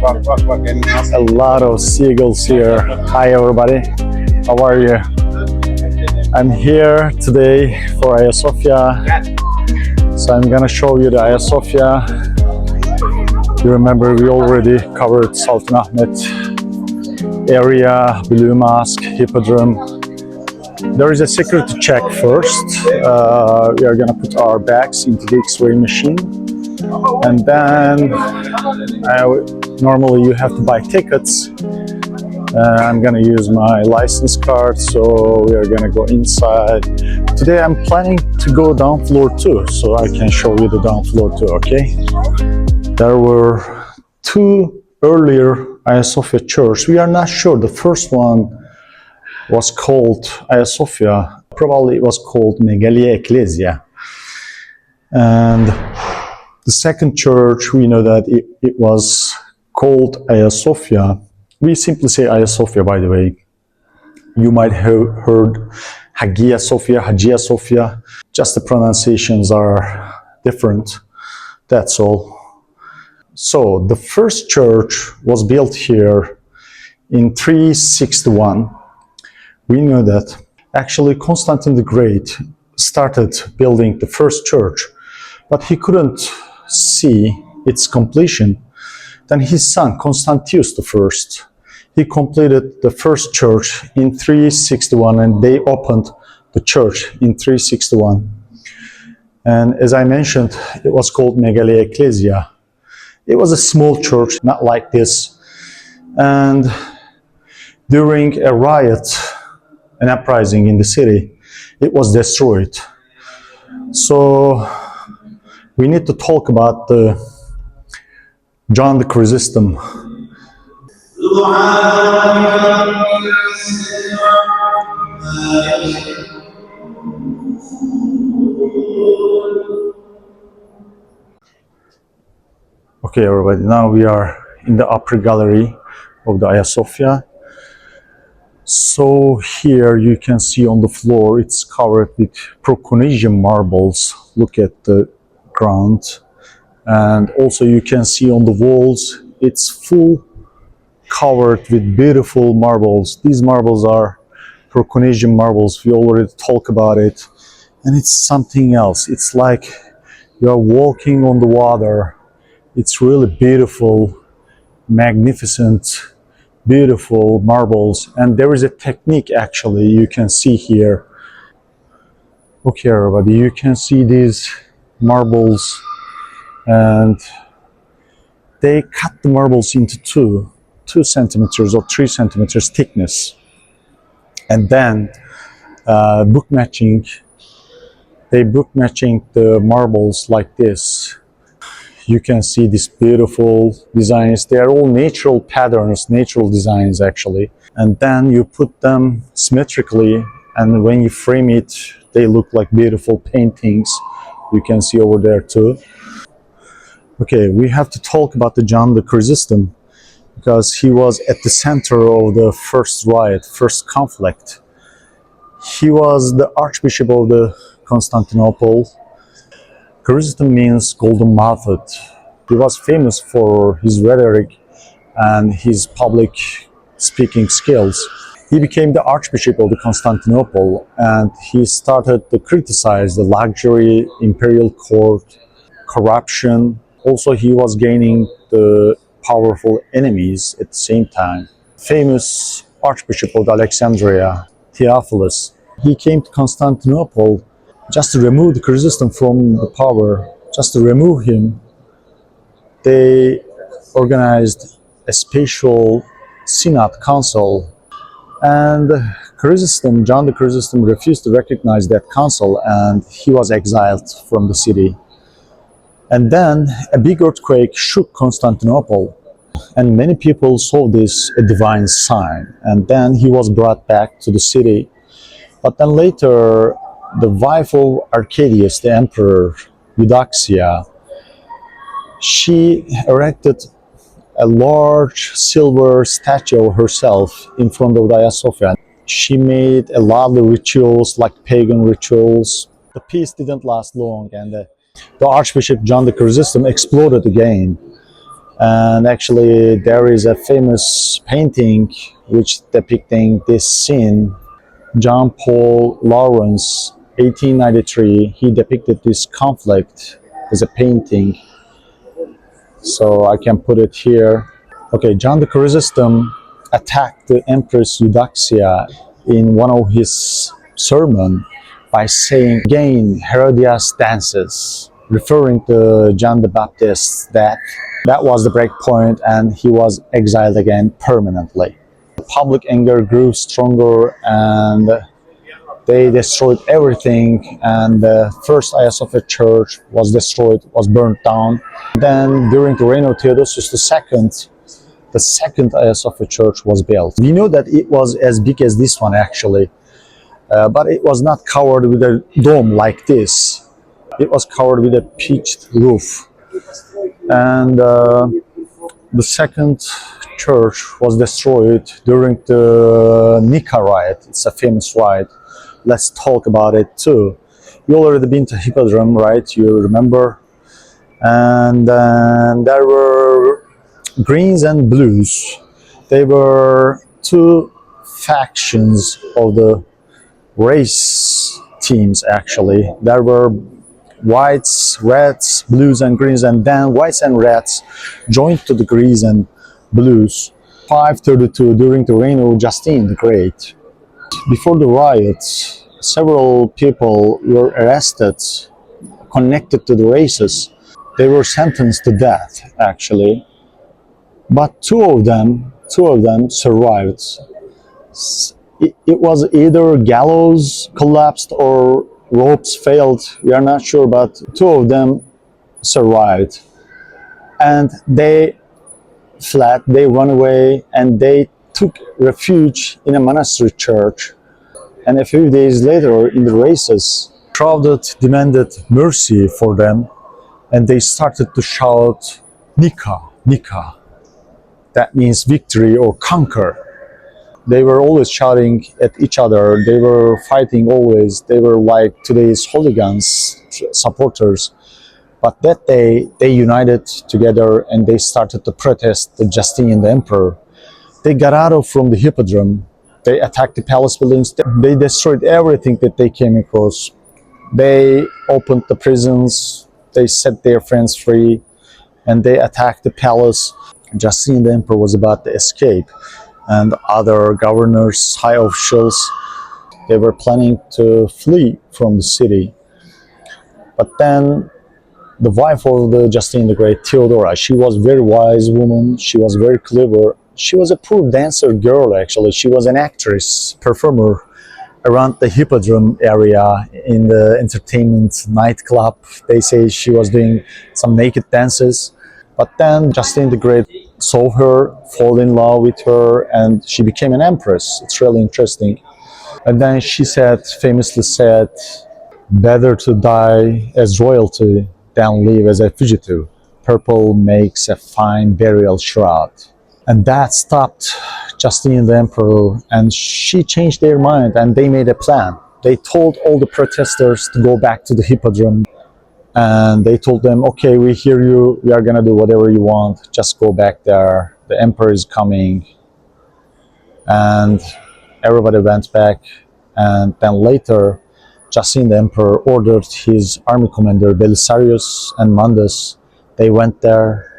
A lot of seagulls here. Hi everybody, how are you? I'm here today for Hagia Sophia. So I'm gonna show you the Hagia Sophia. You remember we already covered Sultan Ahmet area, Blue Mosque, Hippodrome. There is a security check first. We are gonna put our bags into the X-ray machine. And then normally you have to buy tickets. I'm gonna use my license card, so we are gonna go inside. Today I'm planning to go down floor too, so I can show you the down floor too, okay? There were two earlier Hagia Sophia church. We are not sure. The first one was called Hagia Sophia. Probably it was called Megalia Ecclesia. And the second church, we know that it was called Hagia Sophia. We simply say Hagia Sophia, by the way. You might have heard Hagia Sophia, Hagia Sophia. Just the pronunciations are different. That's all. So the first church was built here in 361. We know that actually Constantine the Great started building the first church, but he couldn't see its completion. Then his son Constantius I, he completed the first church in 361, and they opened the church in 361. And as I mentioned, it was called Megalia Ecclesia. It was a small church, not like this. And during a riot, an uprising in the city, it was destroyed. So we need to talk about the John the Chrysostom. Okay, everybody, now we are in the upper gallery of the Hagia Sophia. So here you can see on the floor, it's covered with Proconnesian marbles. Look at the ground. And also you can see on the walls, it's full covered with beautiful marbles. These marbles are Proconnesian marbles. We already talked about it. And it's something else. It's like you are walking on the water. It's really beautiful, magnificent, beautiful marbles. And there is a technique actually you can see here. Okay, everybody, you can see these marbles, and they cut the marbles into 2 centimeters or 3 centimeters thickness. And then book matching the marbles like this. You can see these beautiful designs. They are all natural patterns, natural designs actually. And then you put them symmetrically, and when you frame it, they look like beautiful paintings. You can see over there too. Okay, we have to talk about the John the Chrysostom, because he was at the center of the first riot, first conflict. He was the Archbishop of the Constantinople. Chrysostom means golden mouthed. He was famous for his rhetoric and his public speaking skills. He became the Archbishop of the Constantinople, and he started to criticize the luxury, imperial court, corruption. Also, he was gaining the powerful enemies at the same time. Famous Archbishop of Alexandria, Theophilus, he came to Constantinople just to remove the Chrysostom from the power, just to remove him. They organized a special synod council, and Chrysostom, John the Chrysostom, refused to recognize that council, and he was exiled from the city. And then a big earthquake shook Constantinople, and many people saw this a divine sign. And then he was brought back to the city. But then later, the wife of Arcadius, the emperor, Eudoxia, she erected a large silver statue of herself in front of the Hagia Sophia. She made a lot of rituals, like pagan rituals. The peace didn't last long, and the Archbishop John the Chrysostom exploded again. And actually, there is a famous painting which depicting this scene. John Paul Lawrence, 1893, he depicted this conflict as a painting. So I can put it here. Okay, John the Chrysostom attacked the Empress Eudoxia in one of his sermons by saying, again, Herodias dances, referring to John the Baptist's death. That was the break point, and he was exiled again permanently. The public anger grew stronger, and they destroyed everything, and the first Hagia Sophia church was destroyed, was burnt down. Then during the reign of Theodosius II, the second Hagia Sophia church was built. We know that it was as big as this one actually, but it was not covered with a dome like this. It was covered with a pitched roof. And the second church was destroyed during the Nika riot. It's a famous riot. Let's talk about it too. You already been to Hippodrome, right? You remember? And then there were greens and blues. They were two factions of the race teams actually. There were whites, reds, blues and greens, and then whites and reds joined to the greens and blues. 532 during the reign of Justinian the Great. Before the riots, several people were arrested connected to the races. They were sentenced to death actually, but two of them survived. It was either gallows collapsed or ropes failed, we are not sure, but two of them survived. And they fled, they ran away, and they took refuge in a monastery church. And a few days later, in the races, crowded demanded mercy for them, and they started to shout, Nika, Nika. That means victory or conquer. They were always shouting at each other. They were fighting always. They were like today's hooligans, supporters. But that day, they united together and they started to protest the Justinian the Emperor. They got out from the Hippodrome. They attacked the palace buildings. They destroyed everything that they came across. They opened the prisons. They set their friends free. And they attacked the palace. Justinian the Emperor was about to escape. And other governors, high officials, they were planning to flee from the city. But then the wife of the Justinian the Great, Theodora, she was a very wise woman. She was very clever. She was a poor dancer girl, actually. She was an actress, performer around the Hippodrome area in the entertainment nightclub. They say she was doing some naked dances. But then Justinian the Great saw her, fall in love with her, and she became an empress. It's really interesting. And then she famously said, better to die as royalty than live as a fugitive. Purple makes a fine burial shroud. And that stopped Justinian the Emperor, and she changed their mind and they made a plan. They told all the protesters to go back to the Hippodrome. And they told them, okay, we hear you, we are going to do whatever you want, just go back there, the emperor is coming. And everybody went back, and then later, Justinian the Emperor ordered his army commander, Belisarius and Mandas. They went there,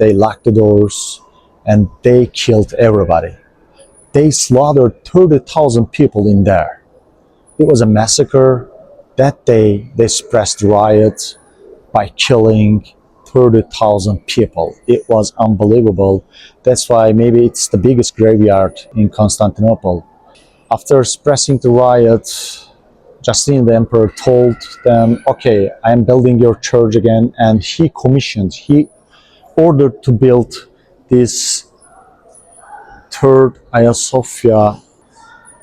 they locked the doors, and they killed everybody. They slaughtered 30,000 people in there. It was a massacre. That day, they suppressed riots by killing 30,000 people. It was unbelievable. That's why maybe it's the biggest graveyard in Constantinople. After suppressing the riots, Justinian the Emperor told them, okay, I am building your church again. And he ordered to build this third Hagia Sophia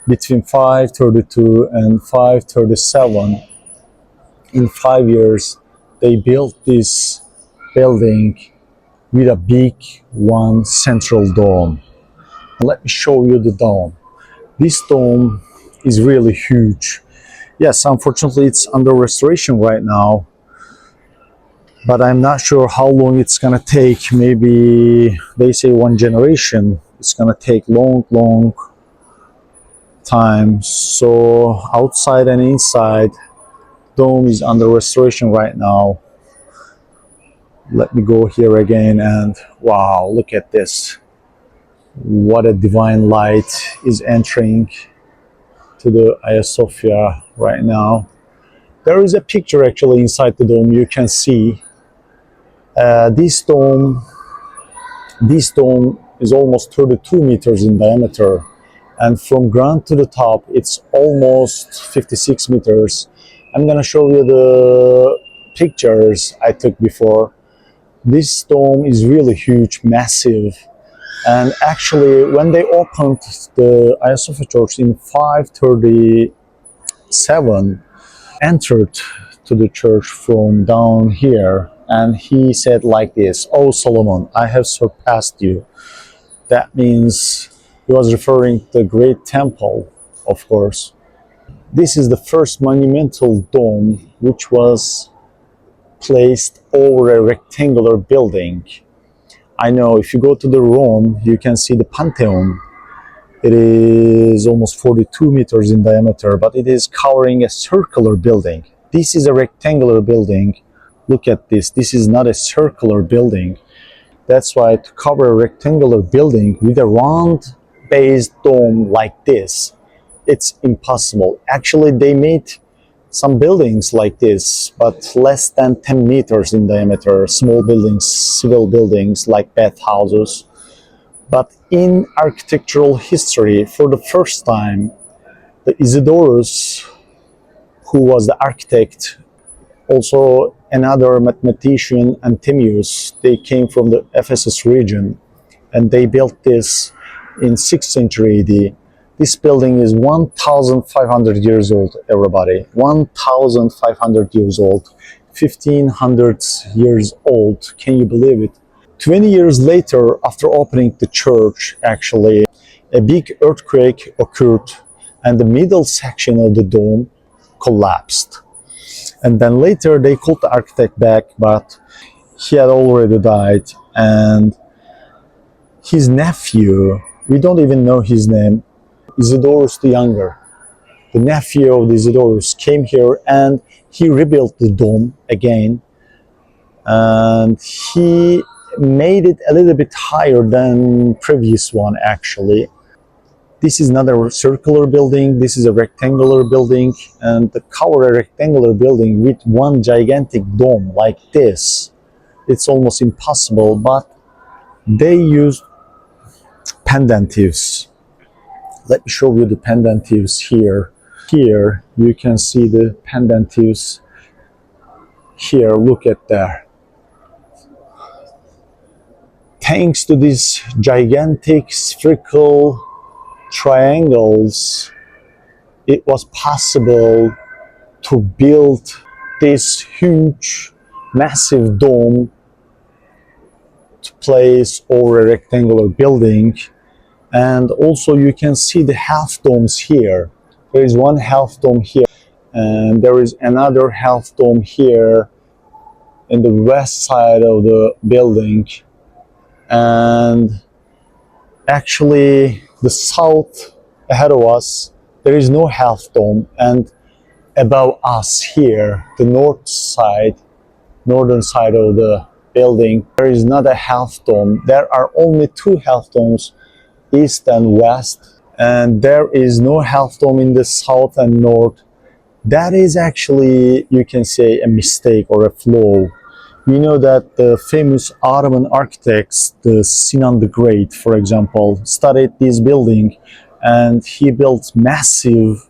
between 532 and 537. In 5 years, they built this building with a big one central dome. Let me show you the dome. This dome is really huge. Yes, unfortunately, it's under restoration right now. but I'm not sure how long it's gonna take. Maybe they say 1 generation. It's gonna take long time. So outside and inside, dome is under restoration right now. Let me go here again, and wow, look at this. What a divine light is entering to the Hagia Sophia right now. There is a picture actually inside the dome. You can see this dome is almost 32 meters in diameter, and from ground to the top it's almost 56 meters. I'm gonna show you the pictures I took before. This dome is really huge, massive, and actually when they opened the Hagia Sophia Church in 537, entered to the church from down here, and he said like this, "Oh Solomon, I have surpassed you." That means he was referring to the great temple, of course. This is the first monumental dome which was placed over a rectangular building. I know if you go to the Rome, you can see the Pantheon. It is almost 42 meters in diameter, but it is covering a circular building. This is a rectangular building. Look at this. This is not a circular building. That's why to cover a rectangular building with a round-based dome like this, it's impossible. Actually, they made some buildings like this, but less than 10 meters in diameter, small buildings, civil buildings like bathhouses. But in architectural history, for the first time, the Isidorus, who was the architect, also another mathematician, Anthemius, they came from the Ephesus region, and they built this in 6th century AD. This building is 1,500 years old, everybody. 1,500 years old. 1,500 years old. Can you believe it? 20 years later, after opening the church, actually, a big earthquake occurred and the middle section of the dome collapsed. And then later they called the architect back, but he had already died. And his nephew, we don't even know his name, Isidorus the Younger, the nephew of Isidorus, came here and he rebuilt the dome again. And he made it a little bit higher than previous one actually. This is not a circular building, this is a rectangular building, and to cover a rectangular building with one gigantic dome like this, it's almost impossible, but they used pendentives. Let me show you the pendentives here. Here you can see the pendentives. Here, look at there. Thanks to these gigantic spherical triangles, it was possible to build this huge, massive dome to place over a rectangular building. And also you can see the half domes here. There is one half dome here, and there is another half dome here in the west side of the building. And actually the south ahead of us, there is no half dome, and above us here, the northern side of the building, there is not a half dome. There are only two half domes, east and west, and there is no half dome in the south and north. That is actually, you can say, a mistake or a flaw. We know that the famous Ottoman architects, the Sinan the Great, for example, studied this building, and he built massive,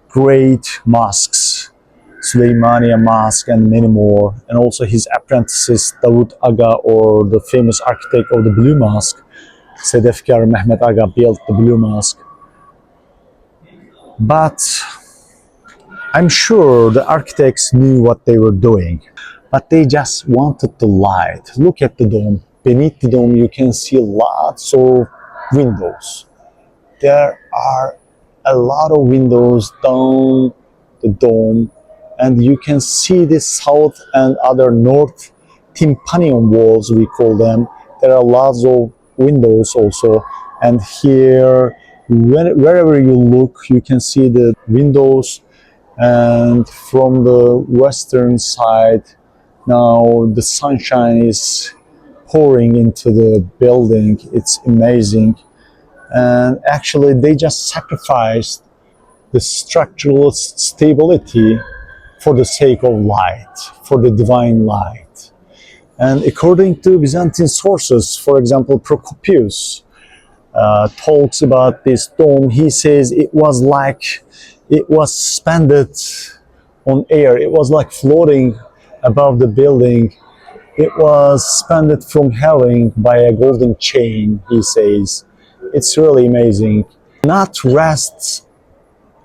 great mosques, Süleymaniye Mosque and many more. And also his apprentices, Davut Aga, or the famous architect of the Blue Mosque, Sedefkar Mehmet Aga, built the Blue Mosque. But I'm sure the architects knew what they were doing, but they just wanted the light. Look at the dome. Beneath the dome, you can see lots of windows. There are a lot of windows down the dome, and you can see the south and other north tympanium walls, we call them. There are lots of windows also, and here, wherever you look, you can see the windows. And from the western side, now the sunshine is pouring into the building. It's amazing. And actually, they just sacrificed the structural stability for the sake of light, for the divine light. And according to Byzantine sources, for example, Procopius talks about this dome. He says it was like it was suspended on air. It was like floating above the building. It was suspended from heaven by a golden chain, he says. It's really amazing. Not rests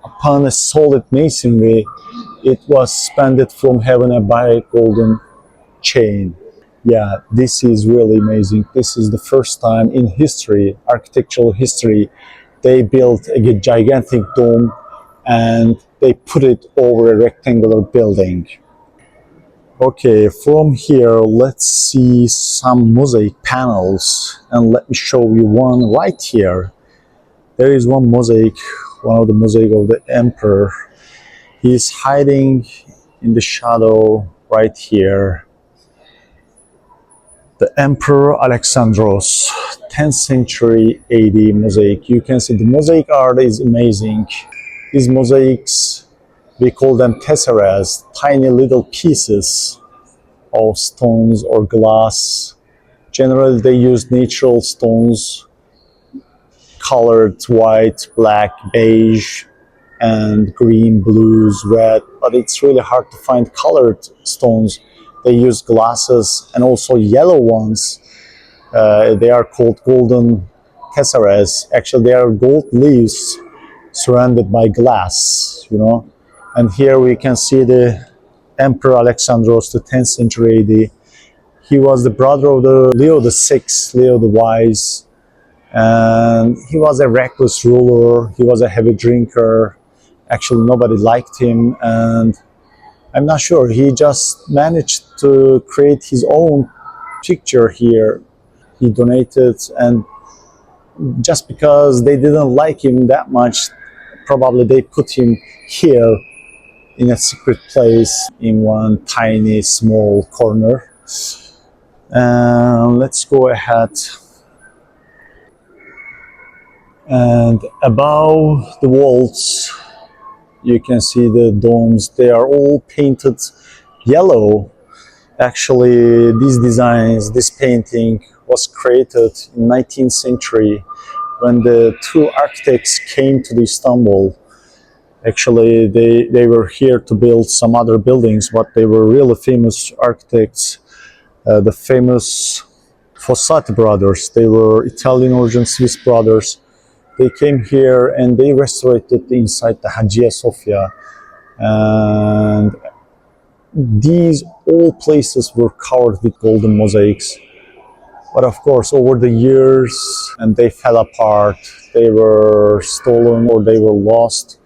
upon a solid masonry, it was suspended from heaven by a golden chain. Yeah, this is really amazing. This is the first time in history, architectural history, they built a gigantic dome and they put it over a rectangular building. Okay, from here, let's see some mosaic panels, and let me show you one right here. There is one mosaic, one of the mosaic of the emperor. He is hiding in the shadow right here. The Emperor Alexandros, 10th century AD mosaic. You can see the mosaic art is amazing. These mosaics, we call them tesseras, tiny little pieces of stones or glass. Generally, they use natural stones, colored white, black, beige, and green, blues, red. But it's really hard to find colored stones. They use glasses and also yellow ones. They are called golden tesseras. Actually, they are gold leaves surrounded by glass, you know. And here we can see the Emperor Alexandros, the 10th century AD. He was the brother of the Leo the Sixth, Leo the Wise, and he was a reckless ruler. He was a heavy drinker. Actually, nobody liked him, and I'm not sure. He just managed to create his own picture here. He donated, and just because they didn't like him that much, probably they put him here in a secret place in one tiny small corner. And let's go ahead. And above the walls, you can see the domes. They are all painted yellow. Actually, these designs, this painting was created in 19th century when the two architects came to Istanbul. Actually, they were here to build some other buildings, but they were really famous architects. The famous Fossati brothers, they were Italian origin Swiss brothers. They came here and they restored inside the Hagia Sophia. And these all places were covered with golden mosaics. But of course, over the years, and they fell apart, they were stolen or they were lost.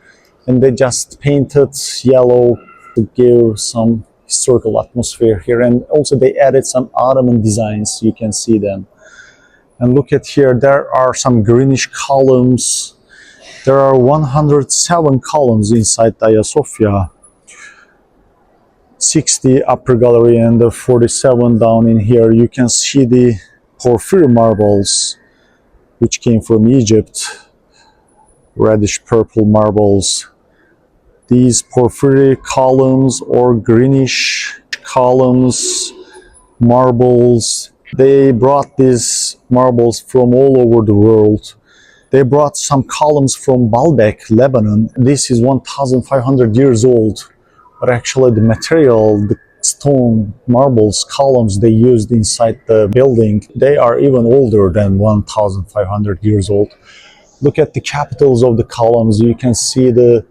And they just painted yellow to give some historical atmosphere here. And also they added some Ottoman designs, you can see them. And look at here, there are some greenish columns. There are 107 columns inside Hagia Sophia. 60 upper gallery and 47 down in here. You can see the porphyry marbles, which came from Egypt. Reddish purple marbles. These porphyry columns or greenish columns, marbles, they brought these marbles from all over the world. They brought some columns from Baalbek, Lebanon. This is 1,500 years old, but actually the material, the stone, marbles, columns they used inside the building, they are even older than 1,500 years old. Look at the capitals of the columns. You can see the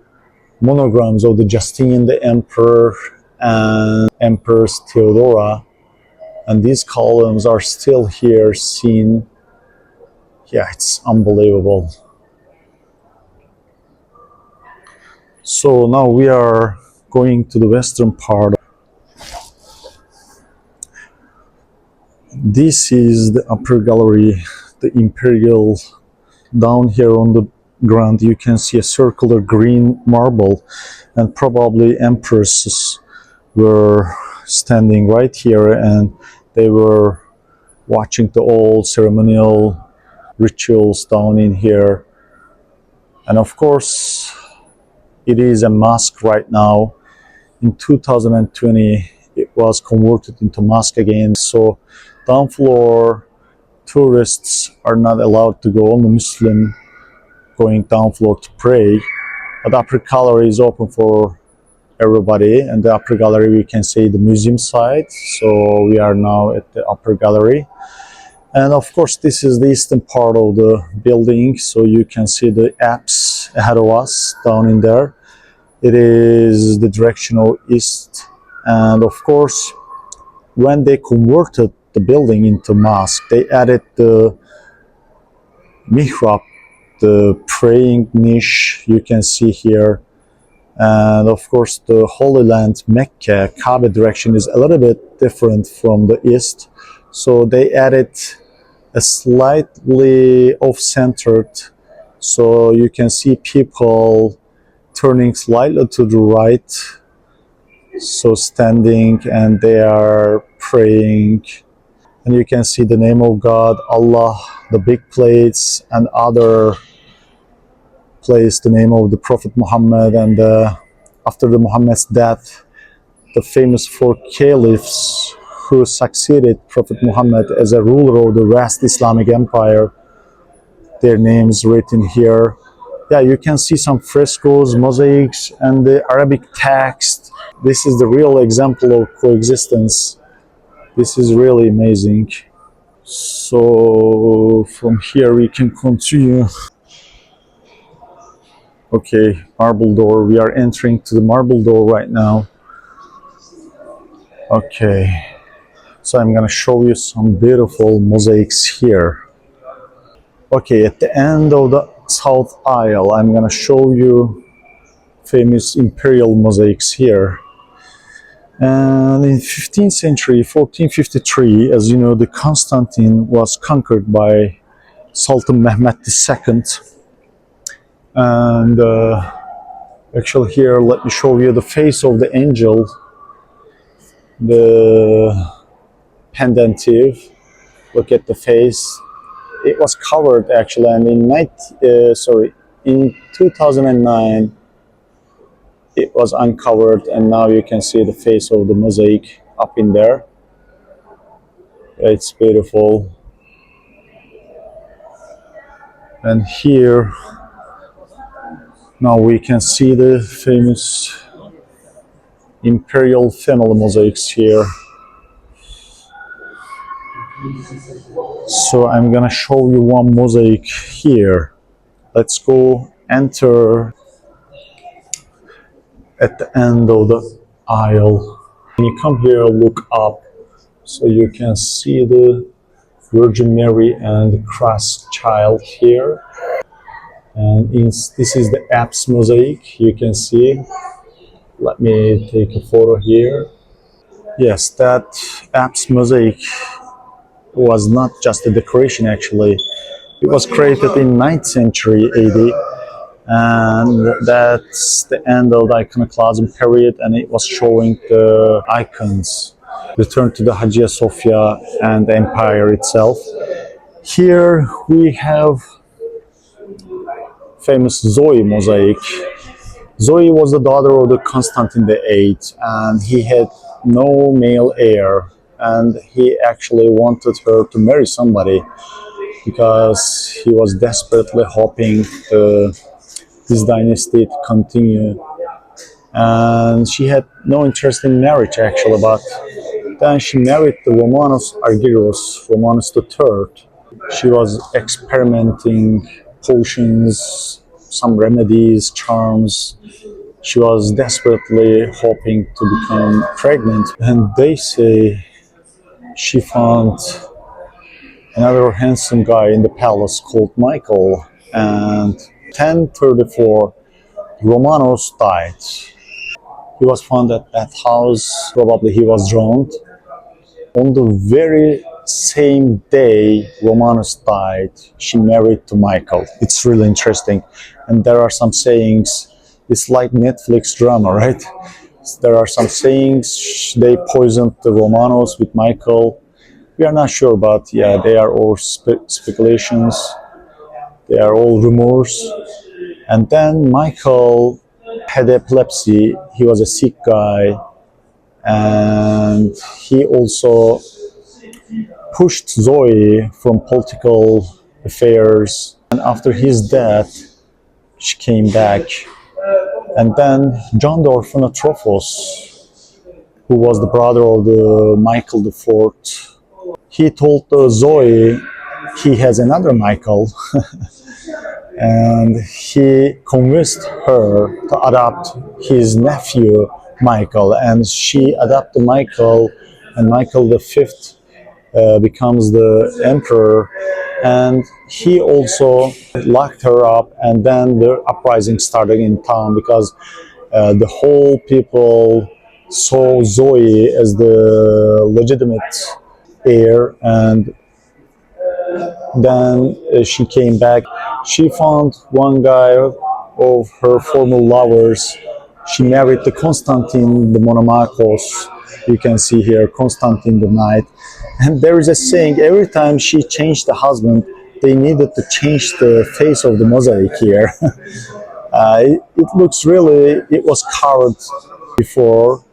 monograms of the Justinian the Emperor and Empress Theodora. And these columns are still here seen. Yeah, it's unbelievable. So now we are going to the western part. This is the upper gallery, the imperial. Down here on the ground you can see a circular green marble, and probably empresses were standing right here, and they were watching the old ceremonial rituals down in here. And of course it is a mosque right now. In 2020 it was converted into mosque again, so down floor tourists are not allowed to go, only Muslim going down floor to pray. But the upper gallery is open for everybody, and the upper gallery we can say the museum side. So we are now at the upper gallery, and of course this is the eastern part of the building, so you can see the apse ahead of us down in there. It is the direction of east, and of course when they converted the building into mosque, they added the mihrab, the praying niche you can see here. And of course the Holy Land, Mecca, Kaaba direction is a little bit different from the east, so they added a slightly off-centered, so you can see people turning slightly to the right, so standing, and they are praying. And you can see the name of God, Allah, the big plates, and other place the name of the Prophet Muhammad. And after the Muhammad's death, the famous four caliphs who succeeded Prophet Muhammad as a ruler of the vast Islamic empire, their names written here. Yeah, you can see some frescoes, mosaics, and the Arabic text. This is the real example of coexistence. This is really amazing. So from here we can continue. Okay, marble door. We are entering to the marble door right now. Okay, so I'm gonna show you some beautiful mosaics here. Okay, at the end of the south aisle, I'm gonna show you famous imperial mosaics here. And in 15th century, 1453, as you know, the Constantine was conquered by Sultan Mehmed II. And actually here, let me show you the face of the angel, the pendentive. Look at the face. It was covered actually, and in 2009 it was uncovered, and now you can see the face of the mosaic up in there. It's beautiful. And here now we can see the famous imperial family mosaics here. So I'm gonna show you one mosaic here. Let's go enter at the end of the aisle. When you come here, look up, so you can see the Virgin Mary and the Christ child here. And this is the apse mosaic, you can see. Let me take a photo here. Yes, that apse mosaic was not just a decoration actually. It was created in 9th century AD, and that's the end of the iconoclasm period, and it was showing the icons return to the Hagia Sophia and the empire itself. Here we have famous Zoe mosaic. Zoe was the daughter of the Constantine the VIII, and he had no male heir, and he actually wanted her to marry somebody because he was desperately hoping this dynasty to continue. And she had no interest in marriage actually, but then she married the Romanus Argyros, Romanus III. She was experimenting potions, some remedies, charms. She was desperately hoping to become pregnant, and they say she found another handsome guy in the palace called Michael, and 1034 Romanos died. He was found at that house. Probably he was drowned. On the very same day Romanus died, she married to Michael. It's really interesting. And there are some sayings, it's like Netflix drama, right? There are some sayings, they poisoned the Romanos with Michael. We are not sure, but yeah, they are all speculations. They are all rumors. And then Michael had epilepsy. He was a sick guy. And he also pushed Zoe from political affairs. And after his death, she came back. And then John the Orphanatrophos, who was the brother of the Michael IV, he told Zoe he has another Michael, and he convinced her to adopt his nephew Michael, and she adopted Michael, and Michael V becomes the emperor, and he also locked her up, and then the uprising started in town because the whole people saw Zoe as the legitimate heir, and then she came back. She found one guy of her former lovers. She married the Constantine the Monomachos. You can see here Constantine the Knight. And there is a saying, every time she changed the husband, they needed to change the face of the mosaic here. It looks really, it was carved before,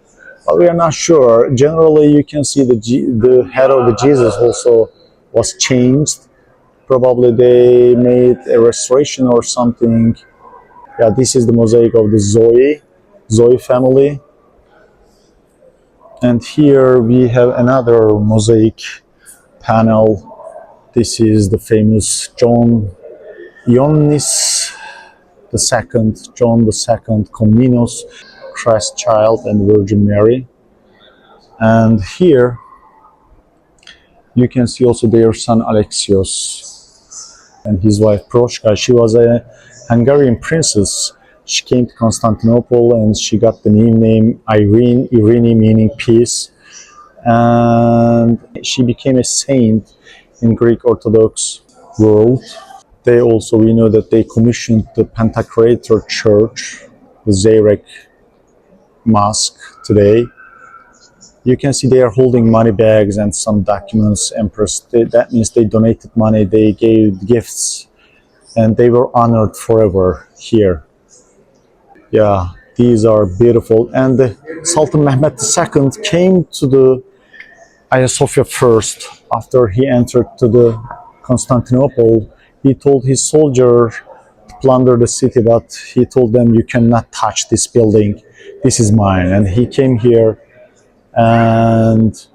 but we are not sure. Generally, you can see the head of the Jesus also was changed. Probably they made a restoration or something. Yeah, this is the mosaic of the Zoe family. And here we have another mosaic panel. This is the famous John Ioannis II, John II Komnenos, Christ Child and Virgin Mary. And here you can see also their son Alexios and his wife Proshka. She was a Hungarian princess. She came to Constantinople and she got the new name Irene, meaning peace. And she became a saint in Greek Orthodox world. They also, we know that they commissioned the Pantocrator Church, the Zarek Mosque today. You can see they are holding money bags and some documents, empress. That means they donated money, they gave gifts, and they were honored forever here. Yeah, these are beautiful. And the Sultan Mehmed II came to the Hagia Sophia first. After he entered to the Constantinople, he told his soldier to plunder the city, but he told them, you cannot touch this building. This is mine. And he came here, and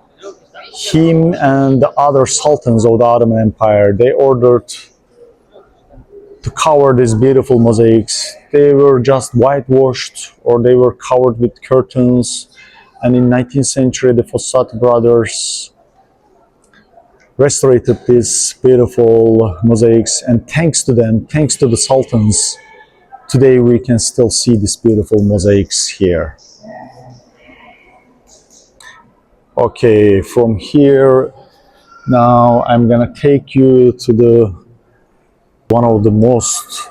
him and the other sultans of the Ottoman Empire, they ordered to cover these beautiful mosaics. They were just whitewashed or they were covered with curtains. And in 19th century, the Fossati brothers restored these beautiful mosaics, and thanks to them, thanks to the sultans, today we can still see these beautiful mosaics here. Okay, from here, now I'm gonna take you to the one of the most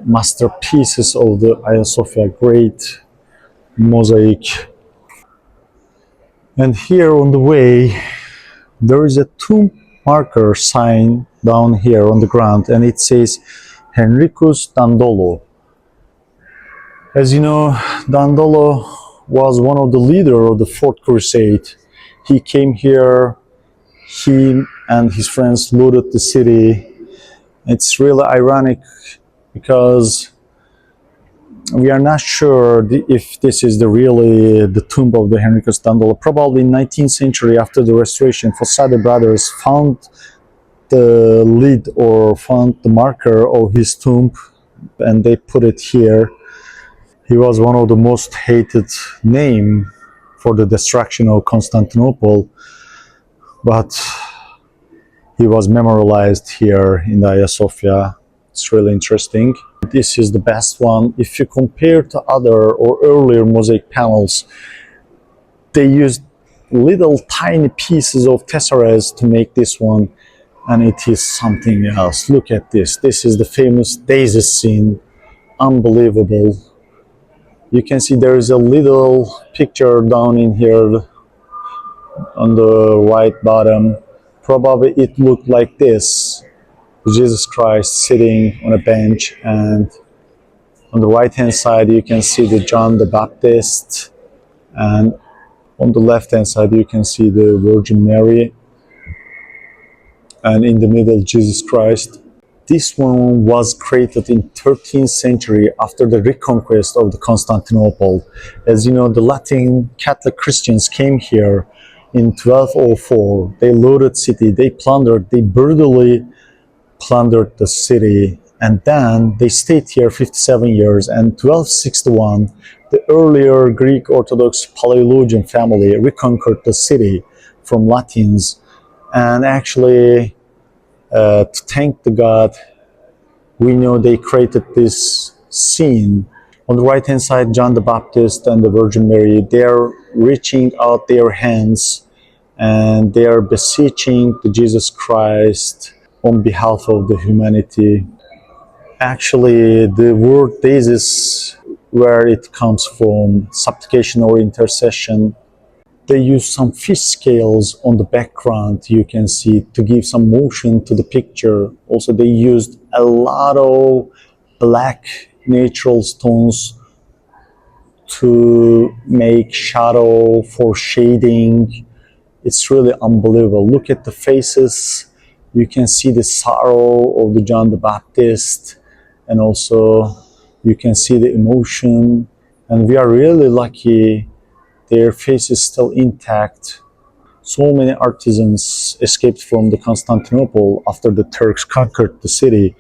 masterpieces of the Hagia Sophia, great mosaic. And here on the way, there is a tomb marker sign down here on the ground, and it says Henricus Dandolo. As you know, Dandolo was one of the leaders of the Fourth Crusade. He came here, he and his friends looted the city. It's really ironic because we are not sure if this is really the tomb of the Henricus Dandolo. Probably in 19th century, after the restoration, Fossati brothers found the lid or found the marker of his tomb, and they put it here. He was one of the most hated names for the destruction of Constantinople, but he was memorialized here in the Hagia Sophia. It's really interesting. This is the best one. If you compare to other or earlier mosaic panels, they used little tiny pieces of tesseras to make this one, and it is something else. Look at this. This is the famous daisy scene. Unbelievable. You can see there is a little picture down in here on the right bottom. Probably it looked like this. Jesus Christ sitting on a bench, and on the right hand side you can see the John the Baptist, and on the left hand side you can see the Virgin Mary, and in the middle Jesus Christ. This one was created in 13th century after the reconquest of the Constantinople. As you know, the Latin Catholic Christians came here in 1204. They looted city, they plundered, they brutally plundered the city, and then they stayed here 57 years. And 1261, the earlier Greek Orthodox Palaeologian family reconquered the city from Latins, and actually to thank the God, we know they created this scene. On the right hand side, John the Baptist and the Virgin Mary, they are reaching out their hands and they are beseeching the Jesus Christ on behalf of the humanity. Actually, the word "thesis," where it comes from, supplication or intercession, they use some fish scales on the background, you can see, to give some motion to the picture. Also, they used a lot of black natural stones to make shadow for shading. It's really unbelievable. Look at the faces. You can see the sorrow of the John the Baptist, and also you can see the emotion. And we are really lucky their face is still intact. So many artisans escaped from the Constantinople after the Turks conquered the city.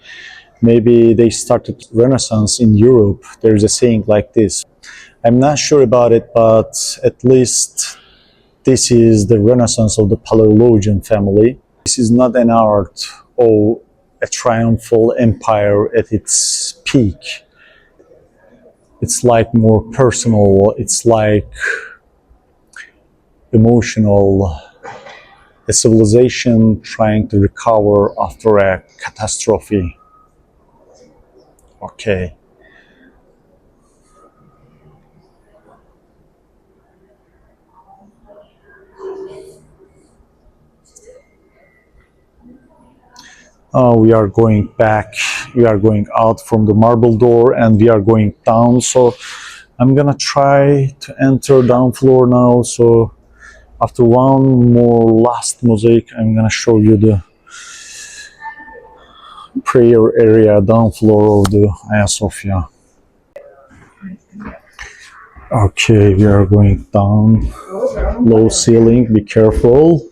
Maybe they started Renaissance in Europe. There is a saying like this. I'm not sure about it, but at least this is the Renaissance of the Palaeologian family. This is not an art or a triumphal empire at its peak. It's like more personal. It's like emotional, a civilization trying to recover after a catastrophe. Okay. We are going back, we are going out from the marble door and we are going down. So I'm gonna try to enter down floor now. So after one more last mosaic, I'm gonna show you the prayer area down floor of the Hagia Sophia. Okay, we are going down, low ceiling, be careful.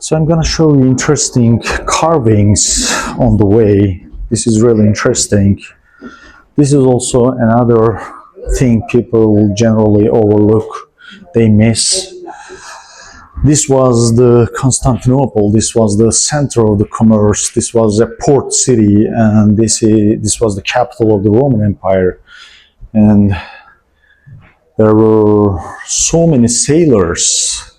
So I'm gonna show you interesting carvings on the way. This is really interesting. This is also another thing people generally overlook, they miss. This was the Constantinople, this was the center of the commerce, this was a port city, and this was the capital of the Roman Empire. And there were so many sailors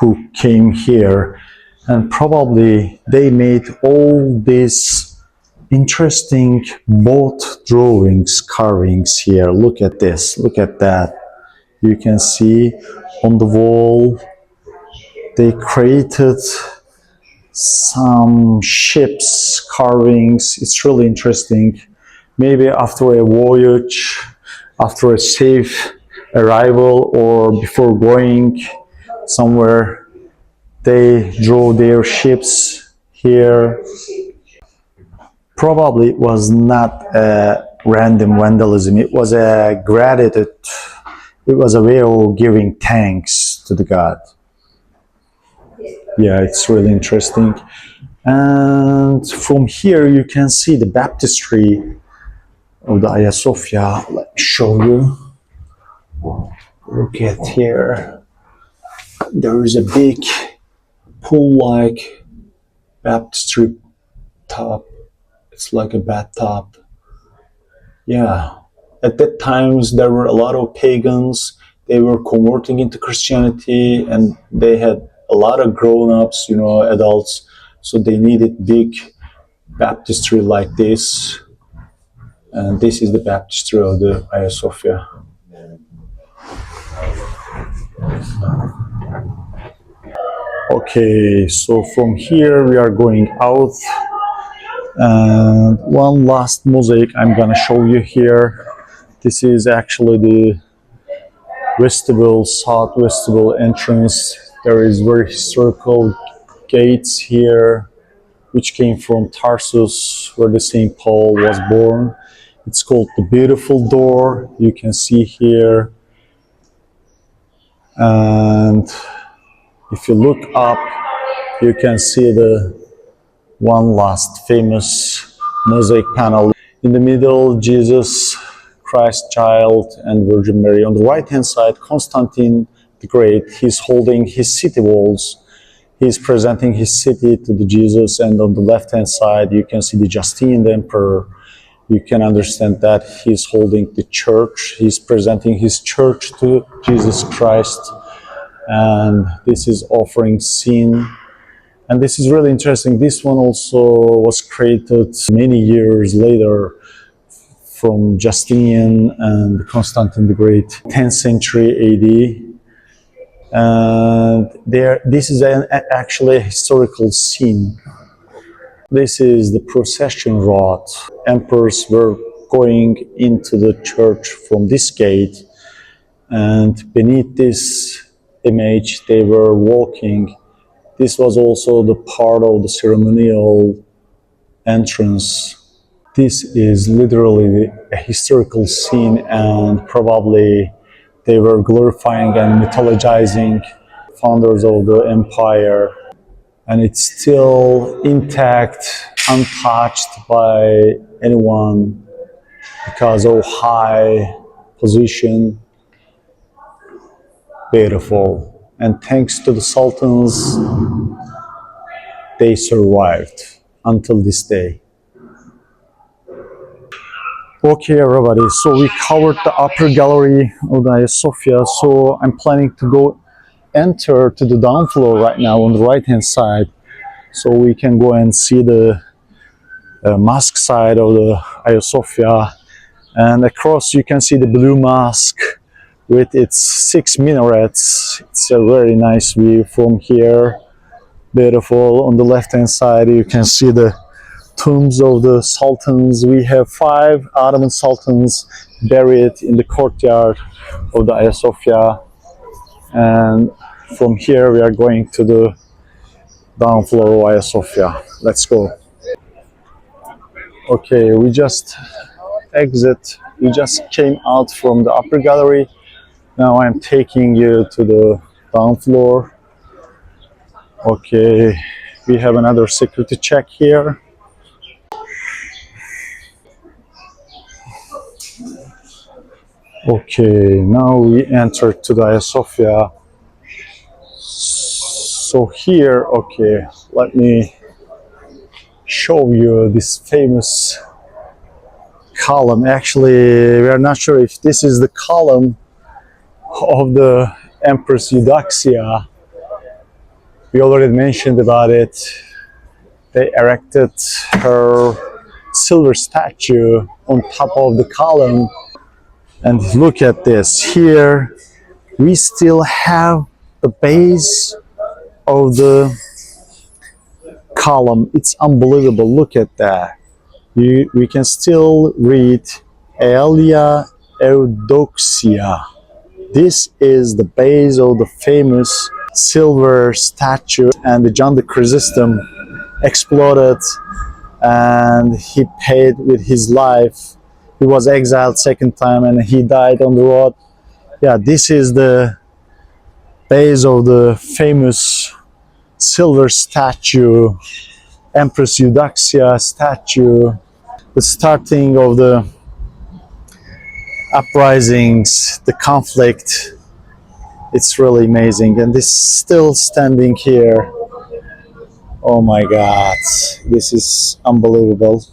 who came here, and probably they made all these interesting boat drawings, carvings here. Look at this, look at that. You can see on the wall they created some ships carvings. It's really interesting. Maybe after a voyage, after a safe arrival, or before going somewhere, they draw their ships here. Probably it was not a random vandalism, it was a gratitude, it was a way of giving thanks to the God. Yeah, it's really interesting. And from here you can see the baptistry of the Hagia Sophia. Let me show you. Look at here. There is a big pool-like baptistry top. It's like a bathtub. Yeah. At that times there were a lot of pagans. they were converting into Christianity, and they had a lot of grown-ups, adults, so they needed big baptistry like this. And this is the baptistry of the Hagia Sophia. Okay, so from here we are going out, and one last mosaic I'm gonna show you here. This is actually the vestibule, south vestibule entrance. There is very historical gates here, which came from Tarsus, where the Saint Paul was born. It's called the Beautiful Door. You can see here, and if you look up, you can see the one last famous mosaic panel. In the middle, Jesus, Christ child, and Virgin Mary. On the right-hand side, Constantine the Great. He's holding his city walls. He's presenting his city to the Jesus, and on the left-hand side, you can see the Justinian the Emperor. You can understand that he's holding the church. He's presenting his church to Jesus Christ. And this is offering sin. And this is really interesting. This one also was created many years later from Justinian and Constantine the Great, 10th century AD. And this is actually a historical scene. This is the procession route. Emperors were going into the church from this gate, and beneath this image they were walking. This was also the part of the ceremonial entrance. This is literally a historical scene, and probably they were glorifying and mythologizing founders of the empire. And it's still intact, untouched by anyone because of high position. Beautiful. And thanks to the sultans, they survived until this day. Okay, everybody, so we covered the upper gallery of the Hagia Sophia, so I'm planning to go enter to the down floor right now on the right hand side, so we can go and see the mosque side of the Hagia Sophia. And across you can see the blue mosque with its 6 minarets. It's a very nice view from here. Beautiful. On the left hand side you can see the tombs of the sultans. We have 5 Ottoman sultans buried in the courtyard of the Hagia Sophia. And from here we are going to the down floor of Hagia Sophia. Let's go. Okay, we just came out from the upper gallery. Now I'm taking you to the down floor. Okay, we have another security check here. Okay, now we enter to the Hagia Sophia. So here, okay, let me show you this famous column. Actually, we are not sure if this is the column of the Empress Eudoxia. We already mentioned about it. They erected her silver statue on top of the column. And look at this. Here we still have the base of the column. It's unbelievable. Look at that. We can still read Hagia Eudoxia. This is the base of the famous silver statue, and the John the Chrysostom exploded and he paid with his life. He was exiled second time and he died on the road. Yeah, this is the base of the famous silver statue, Empress Eudoxia statue. The starting of the uprisings, the conflict, it's really amazing. And this is still standing here. Oh my God, this is unbelievable.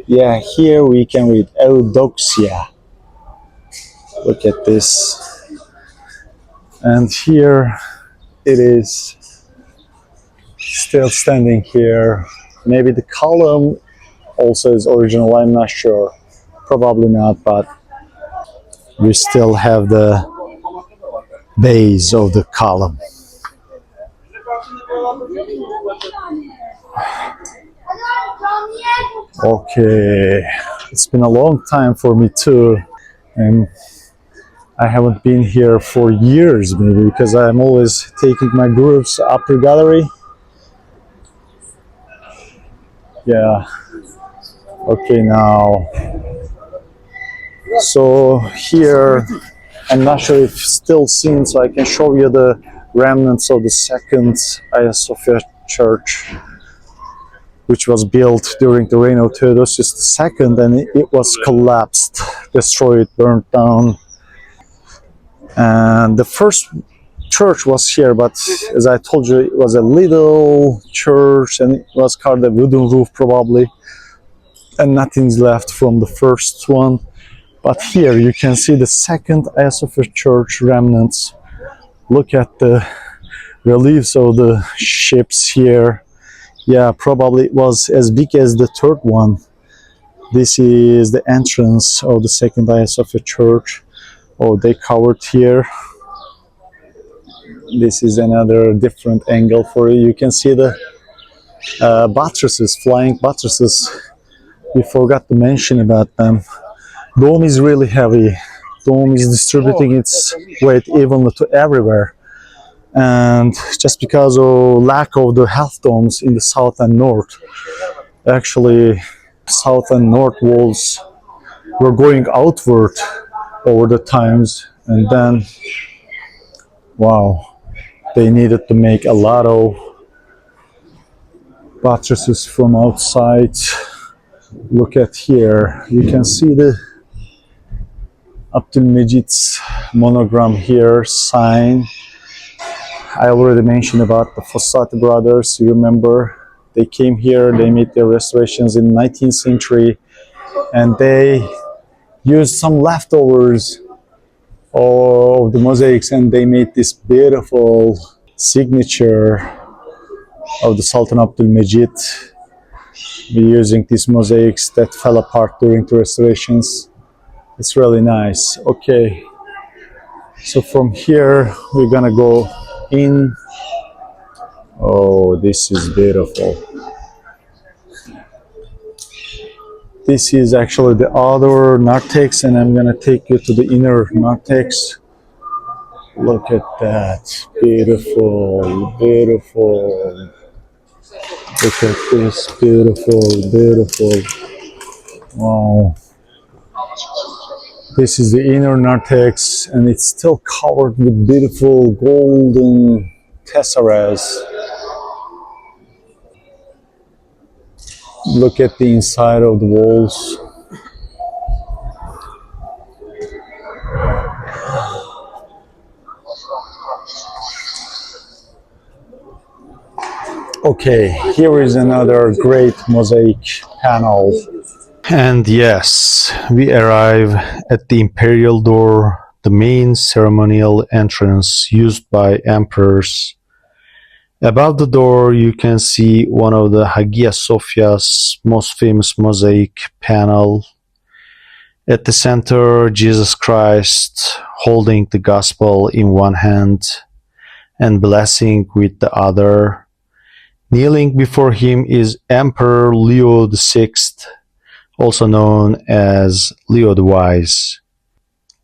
Yeah, here we can read Eudoxia. Look at this. And here it is still standing here. Maybe the column also is original, I'm not sure. Probably not, but we still have the base of the column. Okay, it's been a long time for me too, and I haven't been here for years maybe because I'm always taking my groups up the gallery. Yeah, okay, now. So here, I'm not sure if still seen, so I can show you the remnants of the second Hagia Sophia church, which was built during the reign of Theodosius II, and it was collapsed, destroyed, burnt down. And the first church was here, but as I told you, it was a little church, and it was carved a wooden roof probably, and nothing's left from the first one. But here you can see the second Hagia Sophia church remnants. Look at the reliefs of the ships here. Yeah, probably it was as big as the third one. This is the entrance of the second Hagia Sophia church. Oh, they covered here. This is another different angle for you. You can see the buttresses, flying buttresses. We forgot to mention about them. Dome is really heavy. Dome is distributing its weight evenly to everywhere. And just because of lack of the half domes in the south and north, actually south and north walls were going outward over the times, and then wow, they needed to make a lot of buttresses from outside. Look at here, you can see the Abdülmecit's monogram here, sign. I already mentioned about the Fossati brothers. You remember, they came here, they made their restorations in the 19th century, and they used some leftovers of the mosaics, and they made this beautiful signature of the Sultan Abdülmecit using these mosaics that fell apart during the restorations. It's really nice. Okay, so from here we're gonna go in. Oh, this is beautiful. This is actually the outer narthex, and I'm gonna take you to the inner narthex. Look at that, beautiful, beautiful. Look at this, beautiful, beautiful. Wow. This is the inner narthex, and it's still covered with beautiful golden tesseras. Look at the inside of the walls. Okay, here is another great mosaic panel. And yes, we arrive at the imperial door, the main ceremonial entrance used by emperors. Above the door, you can see one of the Hagia Sophia's most famous mosaic panel. At the center, Jesus Christ holding the gospel in one hand and blessing with the other. Kneeling before him is Emperor Leo VI, also known as Leo the Wise.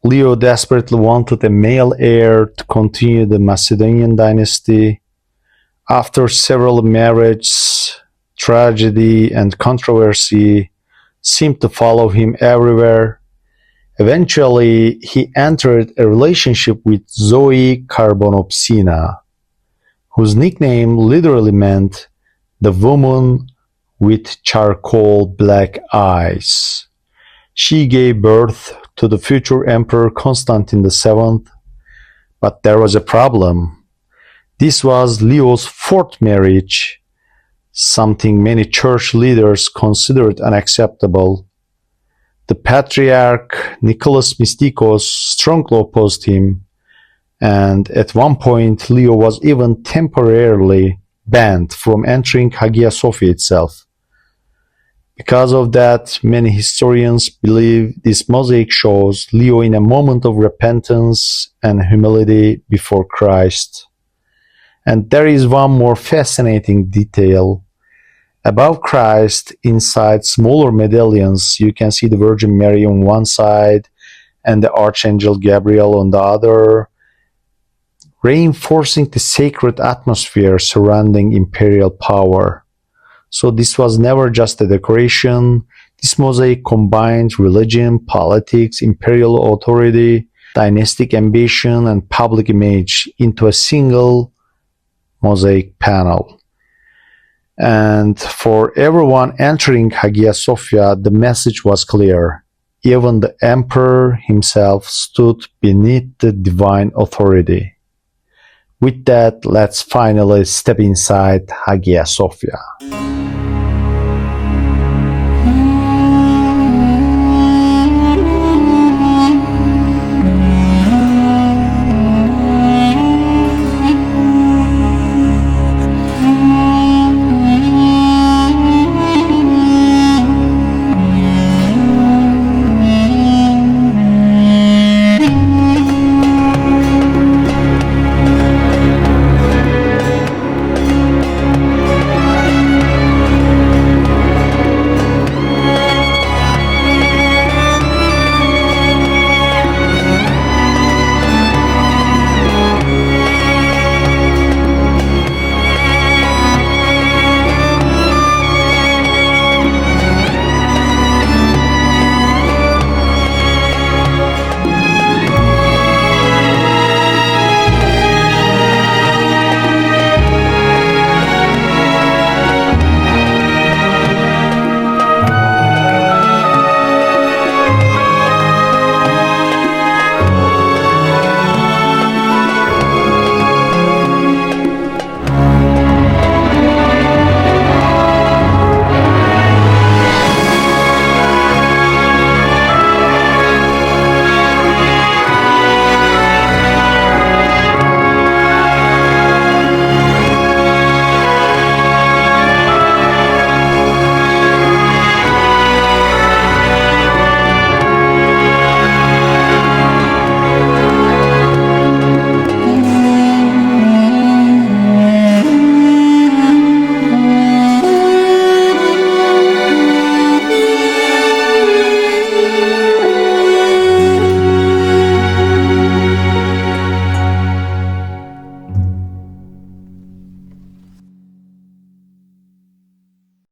Leo desperately wanted a male heir to continue the Macedonian dynasty. After several marriages, tragedy and controversy seemed to follow him everywhere. Eventually, he entered a relationship with Zoe Carbonopsina, whose nickname literally meant the woman with charcoal black eyes. She gave birth to the future Emperor Constantine VII, but there was a problem. This was Leo's fourth marriage, something many church leaders considered unacceptable. The Patriarch Nicholas Mystikos strongly opposed him, And at one point, Leo was even temporarily banned from entering Hagia Sophia itself. Because of that, many historians believe this mosaic shows Leo in a moment of repentance and humility before Christ. And there is one more fascinating detail. Above Christ, inside smaller medallions, you can see the Virgin Mary on one side and the Archangel Gabriel on the other, reinforcing the sacred atmosphere surrounding imperial power. So this was never just a decoration. This mosaic combined religion, politics, imperial authority, dynastic ambition, and public image into a single mosaic panel. And for everyone entering Hagia Sophia, the message was clear. Even the emperor himself stood beneath the divine authority. With that, let's finally step inside Hagia Sophia.